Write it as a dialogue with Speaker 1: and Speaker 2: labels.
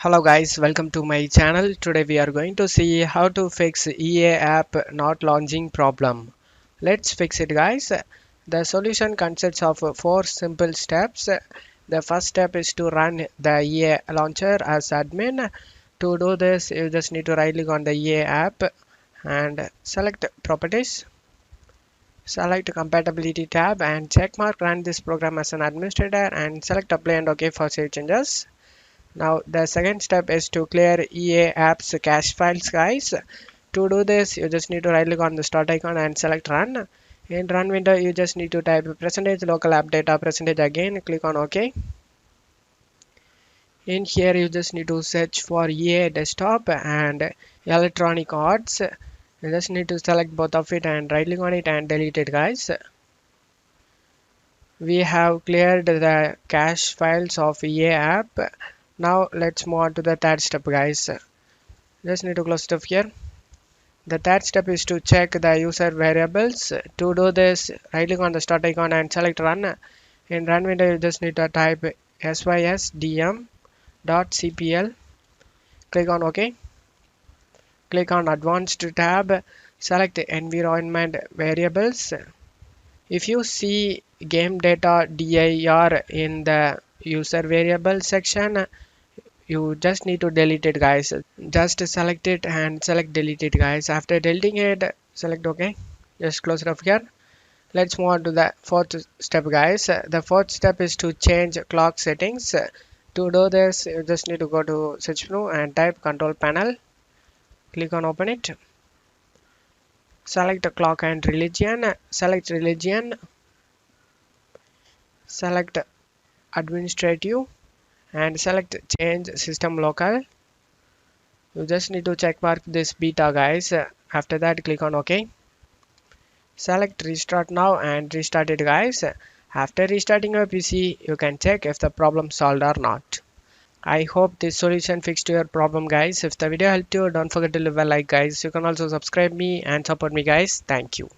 Speaker 1: Hello guys, welcome to my channel. Today we are going to see how to fix EA app not launching problem. Let's fix it guys. The solution consists of four simple steps. The first step is to run the EA launcher as admin. To do this, you just need to right click on the EA app and select properties. Select compatibility tab and checkmark run this program as an administrator and select apply and OK for save changes. Now the second step is to clear EA apps cache files guys. To do this you just need to right click on the start icon and select run. In run window you just need to type percentage local app data percentage again, click on OK. In here you just need to search for EA desktop and electronic arts. You just need to select both of it and right click on it and delete it guys. We have cleared the cache files of EA app. Now let's move on to the third step guys. Just need to close stuff here. The third step is to check the user variables. To do this, right click on the start icon and select run. In run window you just need to type sysdm.cpl. Click on OK. Click on advanced tab, select environment variables. If you see game data dir in the user variable section, you just need to delete it guys. Just select it and select delete it guys. After deleting it, select OK. Just close it off here. Let's move on to the fourth step guys. The fourth step is to change clock settings. To do this you just need to go to search menu and type control panel. Click on open it. Select clock and religion. Select religion. Select administrative and select change system local. You just need to check mark this beta guys. After that click on OK. Select restart now and restart it guys. After restarting your PC you can check if the problem solved or not. I hope this solution fixed your problem guys. If the video helped you, don't forget to leave a like guys. You can also subscribe me and support me guys. Thank you.